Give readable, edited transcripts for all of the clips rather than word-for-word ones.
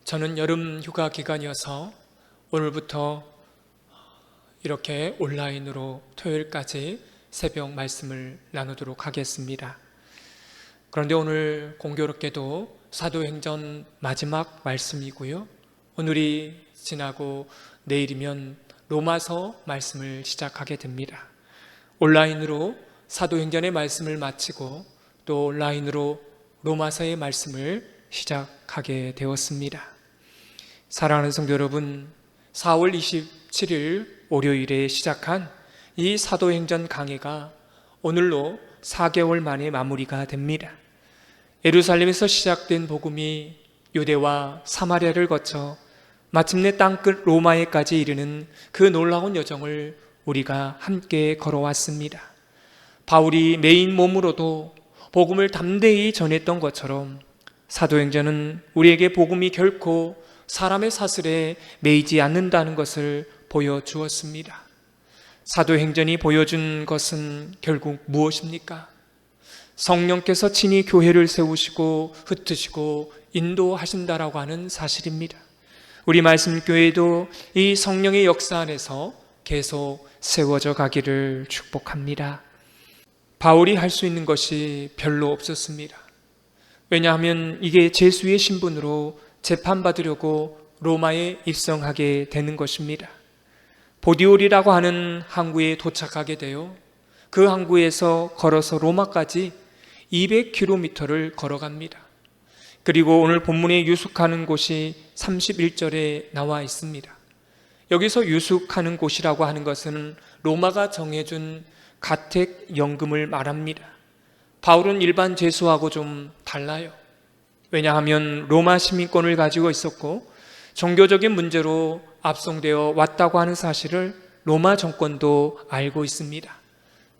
저는 여름 휴가 기간이어서 오늘부터 이렇게 온라인으로 토요일까지 새벽 말씀을 나누도록 하겠습니다. 그런데 오늘 공교롭게도 사도행전 마지막 말씀이고요. 오늘이 지나고 내일이면 로마서 말씀을 시작하게 됩니다. 온라인으로 사도행전의 말씀을 마치고 또 온라인으로 로마서의 말씀을 시작하게 되었습니다. 사랑하는 성도 여러분, 4월 27일 월요일에 시작한 이 사도행전 강해가 오늘로 4개월 만에 마무리가 됩니다. 예루살렘에서 시작된 복음이 유대와 사마리아를 거쳐 마침내 땅끝 로마에까지 이르는 그 놀라운 여정을 우리가 함께 걸어왔습니다. 바울이 메인 몸으로도 복음을 담대히 전했던 것처럼 사도행전은 우리에게 복음이 결코 사람의 사슬에 매이지 않는다는 것을 보여주었습니다. 사도행전이 보여준 것은 결국 무엇입니까? 성령께서 친히 교회를 세우시고 흩으시고 인도하신다라고 하는 사실입니다. 우리 말씀교회도 이 성령의 역사 안에서 계속 세워져 가기를 축복합니다. 바울이 할 수 있는 것이 별로 없었습니다. 왜냐하면 이게 제수의 신분으로 재판받으려고 로마에 입성하게 되는 것입니다. 보디올이라고 하는 항구에 도착하게 되어 그 항구에서 걸어서 로마까지 200km를 걸어갑니다. 그리고 오늘 본문에 유숙하는 곳이 31절에 나와 있습니다. 여기서 유숙하는 곳이라고 하는 것은 로마가 정해준 가택연금을 말합니다. 바울은 일반 죄수하고 좀 달라요. 왜냐하면 로마 시민권을 가지고 있었고 종교적인 문제로 압송되어 왔다고 하는 사실을 로마 정권도 알고 있습니다.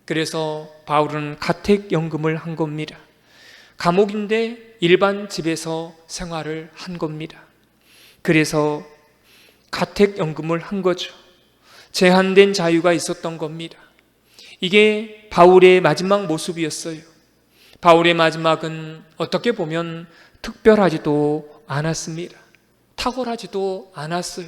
그래서 바울은 가택연금을 한 겁니다. 감옥인데 일반 집에서 생활을 한 겁니다. 그래서 가택연금을 한 거죠. 제한된 자유가 있었던 겁니다. 이게 바울의 마지막 모습이었어요. 바울의 마지막은 어떻게 보면 특별하지도 않았습니다. 탁월하지도 않았어요.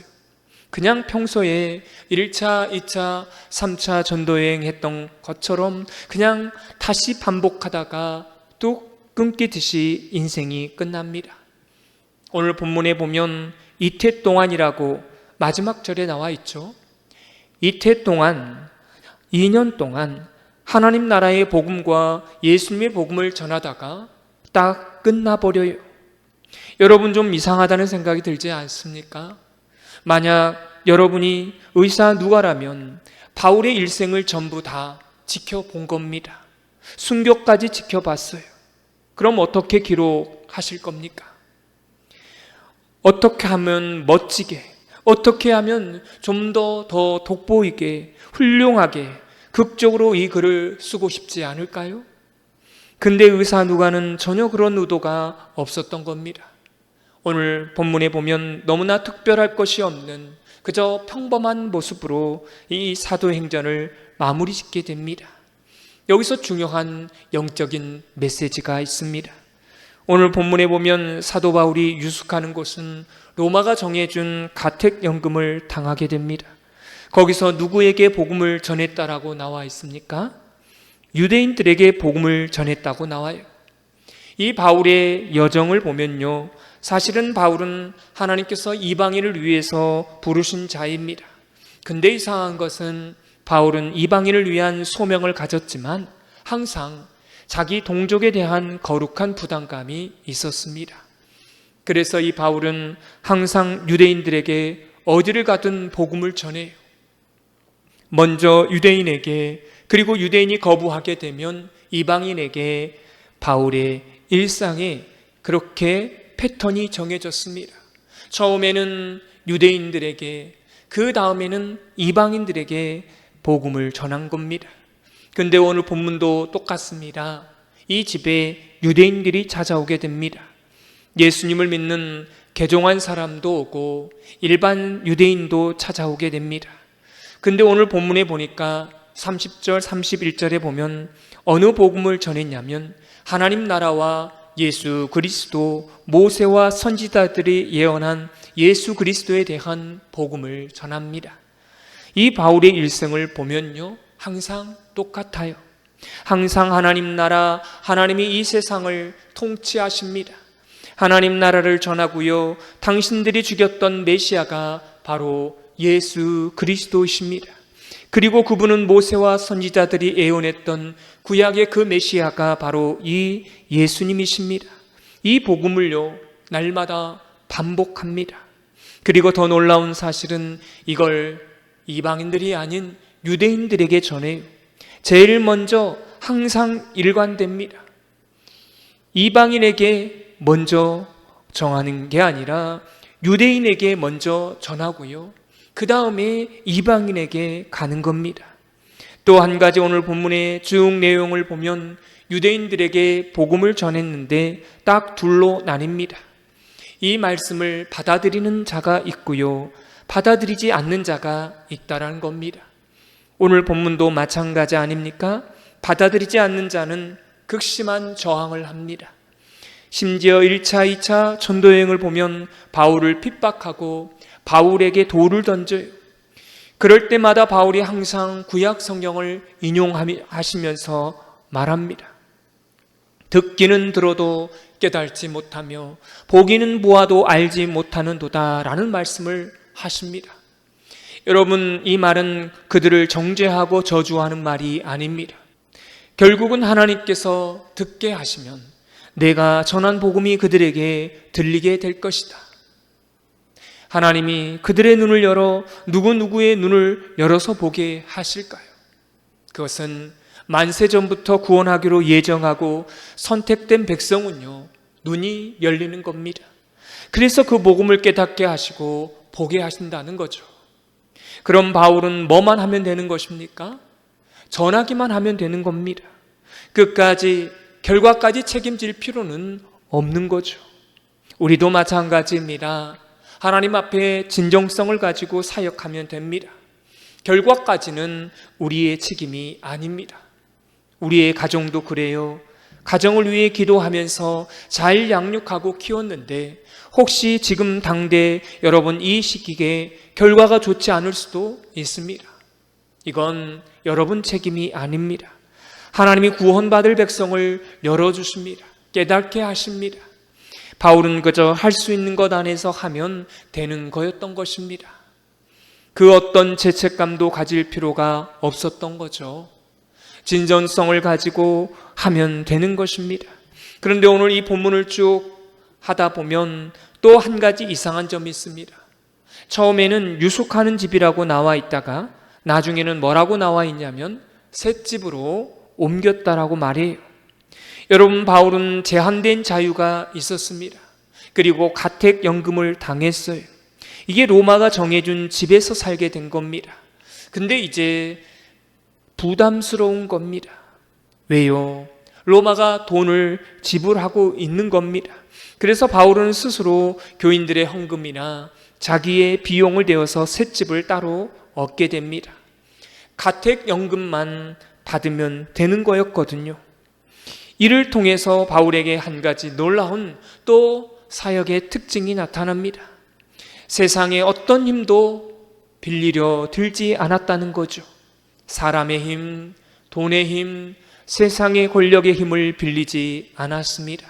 그냥 평소에 1차, 2차, 3차 전도여행 했던 것처럼 그냥 다시 반복하다가 뚝 끊기듯이 인생이 끝납니다. 오늘 본문에 보면 이태 동안이라고 마지막 절에 나와 있죠. 이태 동안, 2년 동안 하나님 나라의 복음과 예수님의 복음을 전하다가 딱 끝나버려요. 여러분 좀 이상하다는 생각이 들지 않습니까? 만약 여러분이 의사 누가라면 바울의 일생을 전부 다 지켜본 겁니다. 순교까지 지켜봤어요. 그럼 어떻게 기록하실 겁니까? 어떻게 하면 멋지게, 어떻게 하면 좀 더 돋보이게, 훌륭하게, 극적으로 이 글을 쓰고 싶지 않을까요? 근데 의사 누가는 전혀 그런 의도가 없었던 겁니다. 오늘 본문에 보면 너무나 특별할 것이 없는 그저 평범한 모습으로 이 사도행전을 마무리 짓게 됩니다. 여기서 중요한 영적인 메시지가 있습니다. 오늘 본문에 보면 사도 바울이 유숙하는 곳은 로마가 정해준 가택연금을 당하게 됩니다. 거기서 누구에게 복음을 전했다라고 나와 있습니까? 유대인들에게 복음을 전했다고 나와요. 이 바울의 여정을 보면요, 사실은 바울은 하나님께서 이방인을 위해서 부르신 자입니다. 근데 이상한 것은 바울은 이방인을 위한 소명을 가졌지만 항상 자기 동족에 대한 거룩한 부담감이 있었습니다. 그래서 이 바울은 항상 유대인들에게 어디를 가든 복음을 전해요. 먼저 유대인에게, 그리고 유대인이 거부하게 되면 이방인에게 바울의 일상에 그렇게 패턴이 정해졌습니다. 처음에는 유대인들에게, 그 다음에는 이방인들에게 복음을 전한 겁니다. 근데 오늘 본문도 똑같습니다. 이 집에 유대인들이 찾아오게 됩니다. 예수님을 믿는 개종한 사람도 오고 일반 유대인도 찾아오게 됩니다. 근데 오늘 본문에 보니까 30절, 31절에 보면 어느 복음을 전했냐면 하나님 나라와 예수 그리스도, 모세와 선지자들이 예언한 예수 그리스도에 대한 복음을 전합니다. 이 바울의 일생을 보면요, 항상 똑같아요. 항상 하나님 나라, 하나님이 이 세상을 통치하십니다. 하나님 나라를 전하고요, 당신들이 죽였던 메시아가 바로 예수 그리스도이십니다. 그리고 그분은 모세와 선지자들이 예언했던 구약의 그 메시아가 바로 이 예수님이십니다. 이 복음을요, 날마다 반복합니다. 그리고 더 놀라운 사실은 이걸 이방인들이 아닌 유대인들에게 전해요. 제일 먼저 항상 일관됩니다. 이방인에게 먼저 정하는 게 아니라 유대인에게 먼저 전하고요, 그 다음에 이방인에게 가는 겁니다. 또 한 가지, 오늘 본문의 쭉 내용을 보면 유대인들에게 복음을 전했는데 딱 둘로 나뉩니다. 이 말씀을 받아들이는 자가 있고요, 받아들이지 않는 자가 있다라는 겁니다. 오늘 본문도 마찬가지 아닙니까? 받아들이지 않는 자는 극심한 저항을 합니다. 심지어 1차, 2차 전도여행을 보면 바울을 핍박하고 바울에게 돌을 던져요. 그럴 때마다 바울이 항상 구약 성경을 인용하시면서 말합니다. 듣기는 들어도 깨달지 못하며 보기는 보아도 알지 못하는도다 라는 말씀을 하십니다. 여러분, 이 말은 그들을 정죄하고 저주하는 말이 아닙니다. 결국은 하나님께서 듣게 하시면 내가 전한 복음이 그들에게 들리게 될 것이다. 하나님이 그들의 눈을 열어 누구누구의 눈을 열어서 보게 하실까요? 그것은 만세전부터 구원하기로 예정하고 선택된 백성은요, 눈이 열리는 겁니다. 그래서 그 복음을 깨닫게 하시고 보게 하신다는 거죠. 그럼 바울은 뭐만 하면 되는 것입니까? 전하기만 하면 되는 겁니다. 끝까지, 결과까지 책임질 필요는 없는 거죠. 우리도 마찬가지입니다. 하나님 앞에 진정성을 가지고 사역하면 됩니다. 결과까지는 우리의 책임이 아닙니다. 우리의 가정도 그래요. 가정을 위해 기도하면서 잘 양육하고 키웠는데 혹시 지금 당대 여러분 이 시기에 결과가 좋지 않을 수도 있습니다. 이건 여러분 책임이 아닙니다. 하나님이 구원받을 백성을 열어주십니다. 깨닫게 하십니다. 바울은 그저 할 수 있는 것 안에서 하면 되는 거였던 것입니다. 그 어떤 죄책감도 가질 필요가 없었던 거죠. 진전성을 가지고 하면 되는 것입니다. 그런데 오늘 이 본문을 쭉 하다 보면 또 한 가지 이상한 점이 있습니다. 처음에는 유숙하는 집이라고 나와 있다가 나중에는 뭐라고 나와 있냐면 셋집으로 옮겼다라고 말해요. 여러분, 바울은 제한된 자유가 있었습니다. 그리고 가택연금을 당했어요. 이게 로마가 정해준 집에서 살게 된 겁니다. 근데 이제 부담스러운 겁니다. 왜요? 로마가 돈을 지불하고 있는 겁니다. 그래서 바울은 스스로 교인들의 헌금이나 자기의 비용을 내어서 셋집을 따로 얻게 됩니다. 가택연금만 받으면 되는 거였거든요. 이를 통해서 바울에게 한 가지 놀라운 또 사역의 특징이 나타납니다. 세상에 어떤 힘도 빌리려 들지 않았다는 거죠. 사람의 힘, 돈의 힘, 세상의 권력의 힘을 빌리지 않았습니다.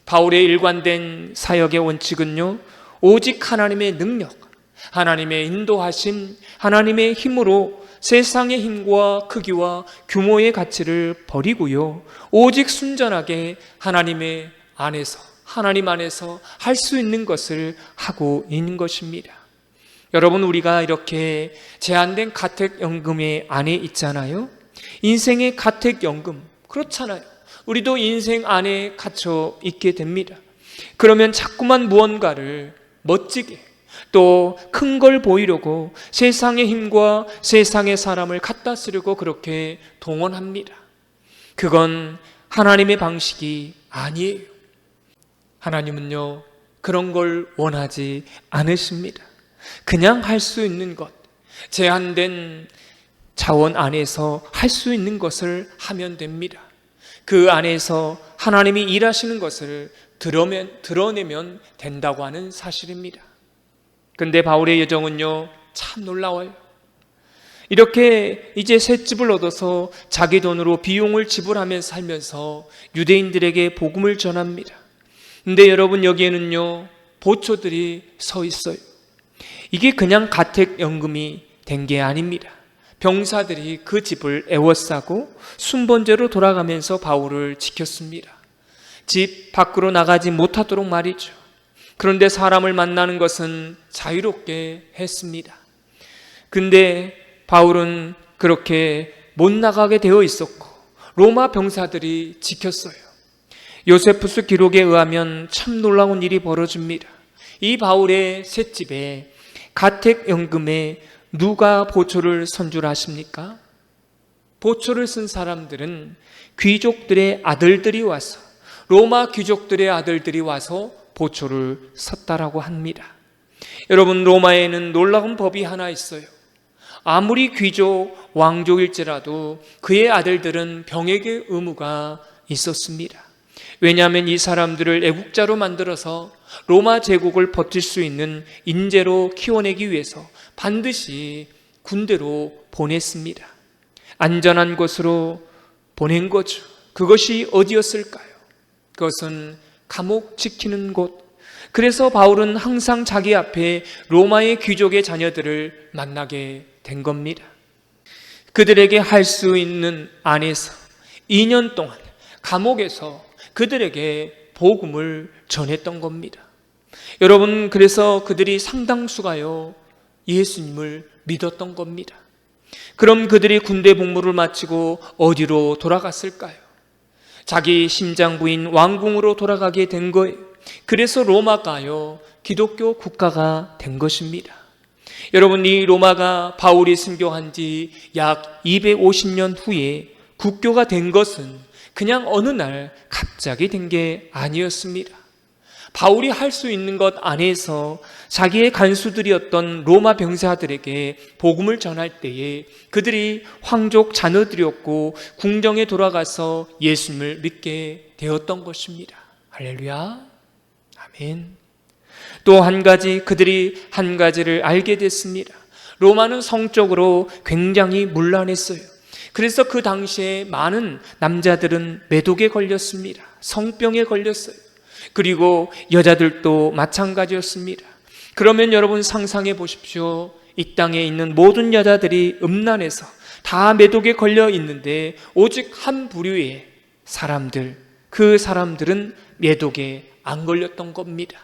바울의 일관된 사역의 원칙은요, 오직 하나님의 능력, 하나님의 인도하심, 하나님의 힘으로 세상의 힘과 크기와 규모의 가치를 버리고요, 오직 순전하게 하나님 안에서 할 수 있는 것을 하고 있는 것입니다. 여러분, 우리가 이렇게 제한된 가택연금의 안에 있잖아요. 인생의 가택연금, 그렇잖아요. 우리도 인생 안에 갇혀 있게 됩니다. 그러면 자꾸만 무언가를 멋지게 또 큰 걸 보이려고 세상의 힘과 세상의 사람을 갖다 쓰려고 그렇게 동원합니다. 그건 하나님의 방식이 아니에요. 하나님은요, 그런 걸 원하지 않으십니다. 그냥 할 수 있는 것, 제한된 자원 안에서 할 수 있는 것을 하면 됩니다. 그 안에서 하나님이 일하시는 것을 드러내면 된다고 하는 사실입니다. 근데 바울의 여정은요, 참 놀라워요. 이렇게 이제 새 집을 얻어서 자기 돈으로 비용을 지불하며 살면서 유대인들에게 복음을 전합니다. 근데 여러분, 여기에는요, 보초들이 서 있어요. 이게 그냥 가택연금이 된 게 아닙니다. 병사들이 그 집을 애워싸고 순번제로 돌아가면서 바울을 지켰습니다. 집 밖으로 나가지 못하도록 말이죠. 그런데 사람을 만나는 것은 자유롭게 했습니다. 근데 바울은 그렇게 못 나가게 되어 있었고 로마 병사들이 지켰어요. 요세푸스 기록에 의하면 참 놀라운 일이 벌어집니다. 이 바울의 셋집에 가택연금에 누가 보초를 선줄하십니까? 보초를 쓴 사람들은 귀족들의 아들들이 와서, 로마 귀족들의 아들들이 와서 보초를 섰다라고 합니다. 여러분, 로마에는 놀라운 법이 하나 있어요. 아무리 귀족, 왕족일지라도 그의 아들들은 병역의 의무가 있었습니다. 왜냐하면 이 사람들을 애국자로 만들어서 로마 제국을 버틸 수 있는 인재로 키워내기 위해서 반드시 군대로 보냈습니다. 안전한 곳으로 보낸 거죠. 그것이 어디였을까요? 그것은 감옥 지키는 곳. 그래서 바울은 항상 자기 앞에 로마의 귀족의 자녀들을 만나게 된 겁니다. 그들에게 할 수 있는 안에서 2년 동안 감옥에서 그들에게 복음을 전했던 겁니다. 여러분, 그래서 그들이 상당수가요, 예수님을 믿었던 겁니다. 그럼 그들이 군대 복무를 마치고 어디로 돌아갔을까요? 자기 심장부인 왕궁으로 돌아가게 된 거예요. 그래서 로마가요, 기독교 국가가 된 것입니다. 여러분, 이 로마가 바울이 순교한 지 약 250년 후에 국교가 된 것은 그냥 어느 날 갑자기 된 게 아니었습니다. 바울이 할 수 있는 것 안에서 자기의 간수들이었던 로마 병사들에게 복음을 전할 때에 그들이 황족 자녀들이었고 궁정에 돌아가서 예수님을 믿게 되었던 것입니다. 할렐루야, 아멘. 또 한 가지, 그들이 한 가지를 알게 됐습니다. 로마는 성적으로 굉장히 문란했어요. 그래서 그 당시에 많은 남자들은 매독에 걸렸습니다. 성병에 걸렸어요. 그리고 여자들도 마찬가지였습니다. 그러면 여러분 상상해 보십시오. 이 땅에 있는 모든 여자들이 음란해서 다 매독에 걸려 있는데 오직 한 부류의 사람들, 그 사람들은 매독에 안 걸렸던 겁니다.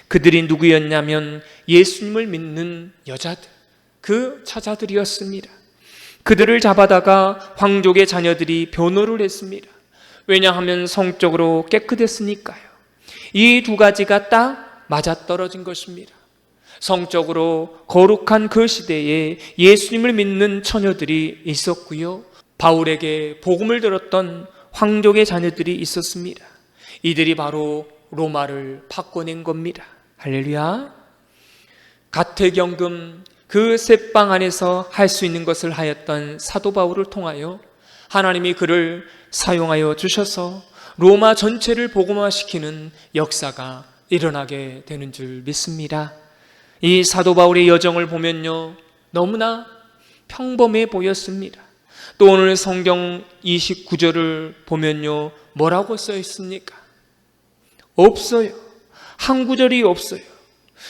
그들이 누구였냐면 예수님을 믿는 여자들, 그 처자들이었습니다. 그들을 잡아다가 황족의 자녀들이 변호를 했습니다. 왜냐하면 성적으로 깨끗했으니까요. 이 두 가지가 딱 맞아떨어진 것입니다. 성적으로 거룩한 그 시대에 예수님을 믿는 처녀들이 있었고요, 바울에게 복음을 들었던 황족의 자녀들이 있었습니다. 이들이 바로 로마를 바꿔낸 겁니다. 할렐루야. 가택연금, 그 셋방 안에서 할 수 있는 것을 하였던 사도 바울을 통하여 하나님이 그를 사용하여 주셔서 로마 전체를 복음화시키는 역사가 일어나게 되는 줄 믿습니다. 이 사도 바울의 여정을 보면요, 너무나 평범해 보였습니다. 또 오늘 성경 29절을 보면요, 뭐라고 써 있습니까? 없어요. 한 구절이 없어요.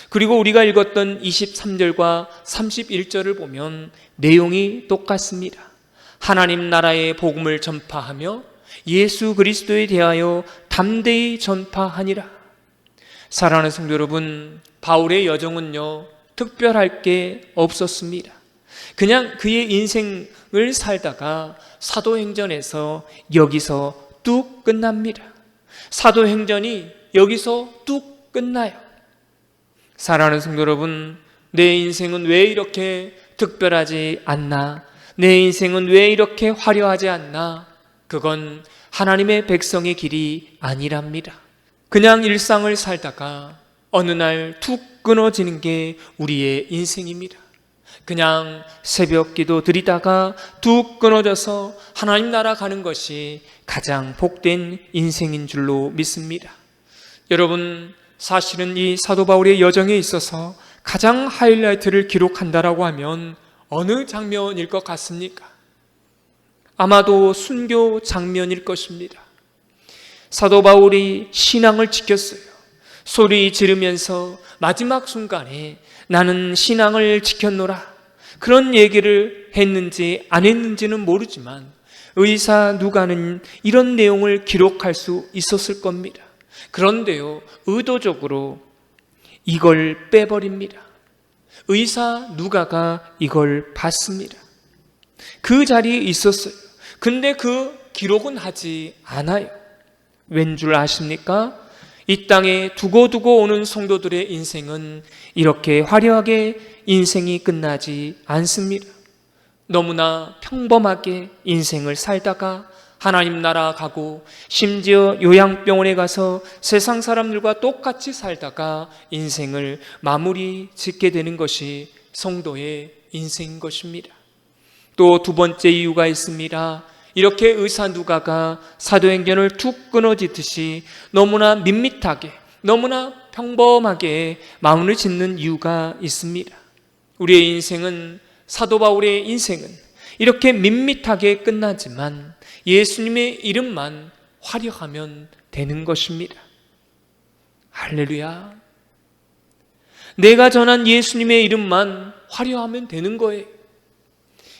그리고 우리가 읽었던 23절과 31절을 보면 내용이 똑같습니다. 하나님 나라의 복음을 전파하며 예수 그리스도에 대하여 담대히 전파하니라. 사랑하는 성도 여러분, 바울의 여정은요, 특별할 게 없었습니다. 그냥 그의 인생을 살다가 사도행전에서 여기서 뚝 끝납니다. 사도행전이 여기서 뚝 끝나요. 사랑하는 성도 여러분, 내 인생은 왜 이렇게 특별하지 않나? 내 인생은 왜 이렇게 화려하지 않나? 그건 하나님의 백성의 길이 아니랍니다. 그냥 일상을 살다가 어느 날 툭 끊어지는 게 우리의 인생입니다. 그냥 새벽 기도 드리다가 뚝 끊어져서 하나님 나라 가는 것이 가장 복된 인생인 줄로 믿습니다. 여러분, 사실은 이 사도 바울의 여정에 있어서 가장 하이라이트를 기록한다라고 하면 어느 장면일 것 같습니까? 아마도 순교 장면일 것입니다. 사도 바울이 신앙을 지켰어요. 소리 지르면서 마지막 순간에 나는 신앙을 지켰노라, 그런 얘기를 했는지 안 했는지는 모르지만 의사 누가는 이런 내용을 기록할 수 있었을 겁니다. 그런데요, 의도적으로 이걸 빼버립니다. 의사 누가가 이걸 봤습니다. 그 자리에 있었어요. 근데 그 기록은 하지 않아요. 왠 줄 아십니까? 이 땅에 두고두고 오는 성도들의 인생은 이렇게 화려하게 인생이 끝나지 않습니다. 너무나 평범하게 인생을 살다가 하나님 나라 가고, 심지어 요양병원에 가서 세상 사람들과 똑같이 살다가 인생을 마무리 짓게 되는 것이 성도의 인생인 것입니다. 또 두 번째 이유가 있습니다. 이렇게 의사 누가가 사도행전을 툭 끊어지듯이 너무나 밋밋하게, 너무나 평범하게 마무리 짓는 이유가 있습니다. 우리의 인생은, 사도 바울의 인생은 이렇게 밋밋하게 끝나지만 예수님의 이름만 화려하면 되는 것입니다. 할렐루야. 내가 전한 예수님의 이름만 화려하면 되는 거예요.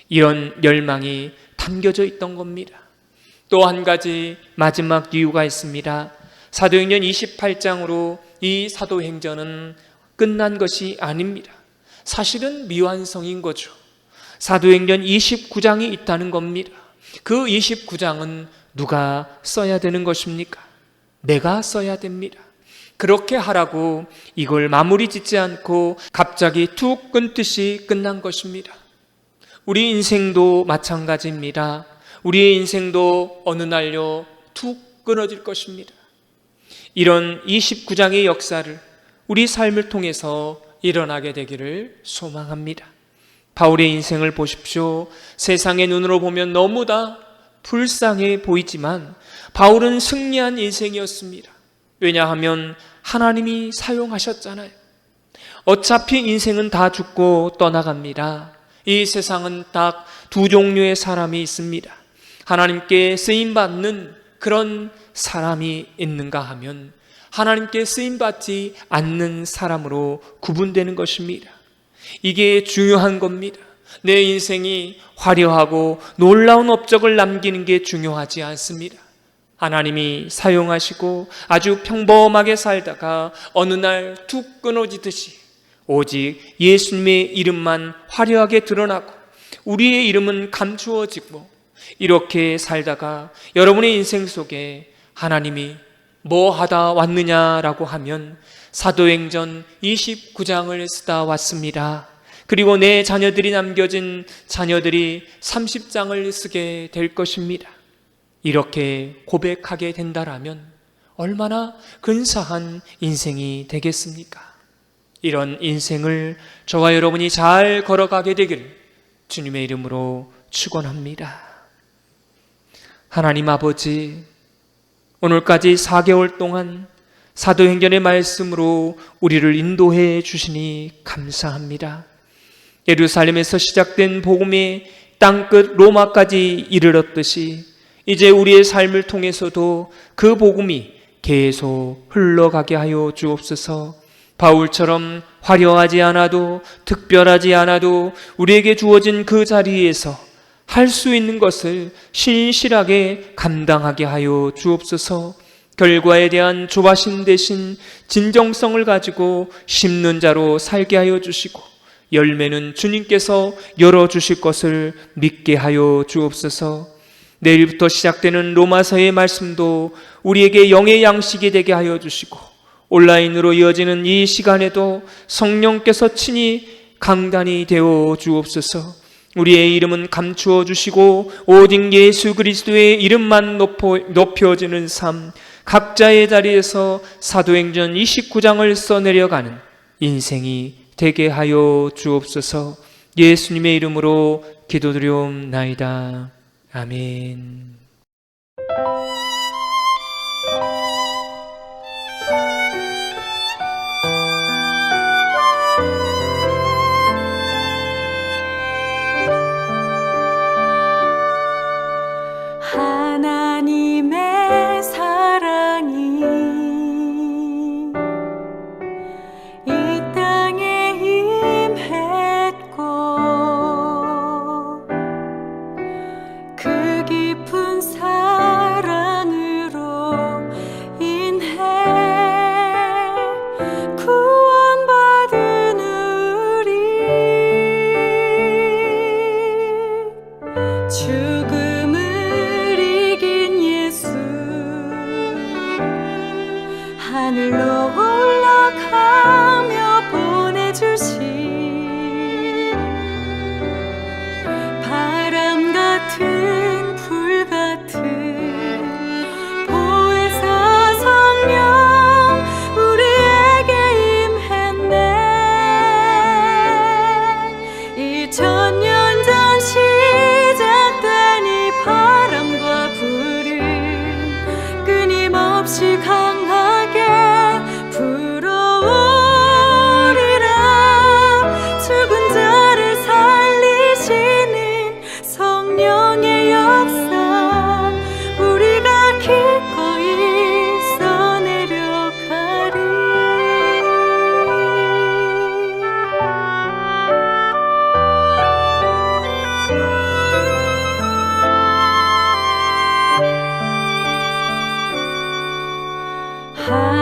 이런 열망이 담겨져 있던 겁니다. 또 한 가지 마지막 이유가 있습니다. 사도행전 28장으로 이 사도행전은 끝난 것이 아닙니다. 사실은 미완성인 거죠. 사도행전 29장이 있다는 겁니다. 그 29장은 누가 써야 되는 것입니까? 내가 써야 됩니다. 그렇게 하라고 이걸 마무리 짓지 않고 갑자기 툭 끊듯이 끝난 것입니다. 우리 인생도 마찬가지입니다. 우리의 인생도 어느 날요 툭 끊어질 것입니다. 이런 29장의 역사를 우리 삶을 통해서 일어나게 되기를 소망합니다. 바울의 인생을 보십시오. 세상의 눈으로 보면 너무 다 불쌍해 보이지만 바울은 승리한 인생이었습니다. 왜냐하면 하나님이 사용하셨잖아요. 어차피 인생은 다 죽고 떠나갑니다. 이 세상은 딱 두 종류의 사람이 있습니다. 하나님께 쓰임받는 그런 사람이 있는가 하면 하나님께 쓰임받지 않는 사람으로 구분되는 것입니다. 이게 중요한 겁니다. 내 인생이 화려하고 놀라운 업적을 남기는 게 중요하지 않습니다. 하나님이 사용하시고 아주 평범하게 살다가 어느 날 툭 끊어지듯이 오직 예수님의 이름만 화려하게 드러나고 우리의 이름은 감추어지고, 이렇게 살다가 여러분의 인생 속에 하나님이 뭐 하다 왔느냐라고 하면 사도행전 29장을 쓰다 왔습니다. 그리고 내 자녀들이 남겨진 자녀들이 30장을 쓰게 될 것입니다. 이렇게 고백하게 된다라면 얼마나 근사한 인생이 되겠습니까? 이런 인생을 저와 여러분이 잘 걸어가게 되기를 주님의 이름으로 축원합니다. 하나님 아버지, 오늘까지 4개월 동안 사도행전의 말씀으로 우리를 인도해 주시니 감사합니다. 예루살렘에서 시작된 복음이 땅끝 로마까지 이르렀듯이 이제 우리의 삶을 통해서도 그 복음이 계속 흘러가게 하여 주옵소서. 바울처럼 화려하지 않아도, 특별하지 않아도 우리에게 주어진 그 자리에서 할 수 있는 것을 신실하게 감당하게 하여 주옵소서. 결과에 대한 조바심 대신 진정성을 가지고 심는 자로 살게 하여 주시고, 열매는 주님께서 열어주실 것을 믿게 하여 주옵소서. 내일부터 시작되는 로마서의 말씀도 우리에게 영의 양식이 되게 하여 주시고, 온라인으로 이어지는 이 시간에도 성령께서 친히 강단이 되어 주옵소서. 우리의 이름은 감추어 주시고 오직 예수 그리스도의 이름만 높여지는 삶, 각자의 자리에서 사도행전 29장을 써내려가는 인생이 되게 하여 주옵소서. 예수님의 이름으로 기도드리옵나이다. 아멘. 하나님의 사랑이 이 땅에 임했고 그 깊은 사랑으로 인해 구원받은 우리 죽음을 이긴 예수 하늘로 올라가며 보내주신 바람 같은 불 같은 보혜사 성령 우리에게 임했네. 2000년 전 시작된 이 바람과 불은 끊임없이 강하게 불어오리라. 죽은 자를 살리시는 성령의 역사 우리가 기꺼이 써내려가리.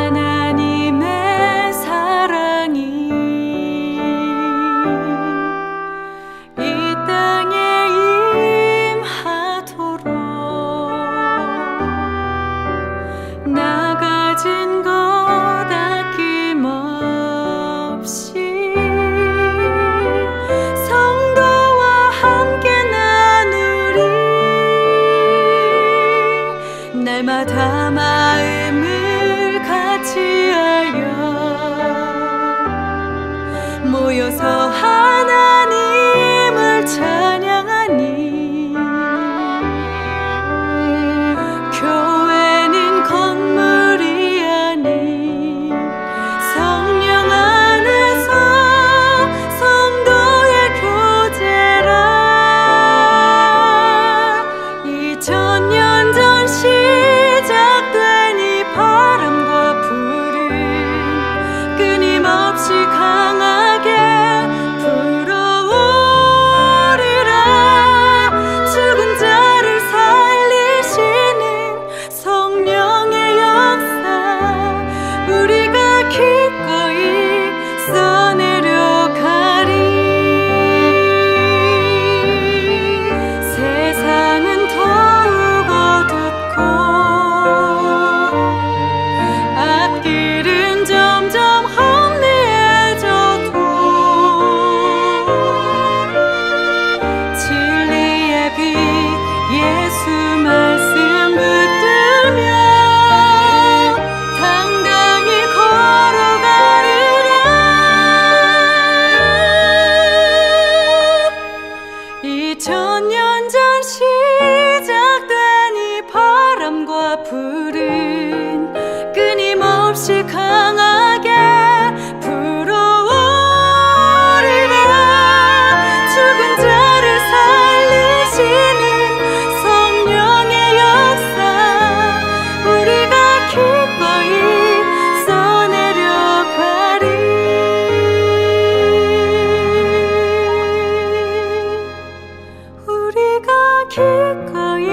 하나님의 사랑이 이 땅에 임하도록 나 가진 것 아낌없이 성도와 함께 나누리. 날마다 마음을 같이하여 모여서 하나님을 찬양하니. 교회는 건물이 아닌 성령 안에서 성도의 교제라. 2000년 전 시작된 이 바람과 불은 끊임없이 강하게 불어오리라. 죽은 자를 살리시는 성령의 역사 우리가 기꺼이 써내려가리. 세상은 더욱 어둡고 앞길은 점점 험리해져도 진리의 빛 예수 말씀 붙들며 당당히 걸어가리라. 2000년 전 시작된 이 바람과 불은 끊임없이 강하게 불어오리라. 죽은 자를 살리시는 성령의 역사 우리가 기꺼이 써내려가리. 우리가 기꺼이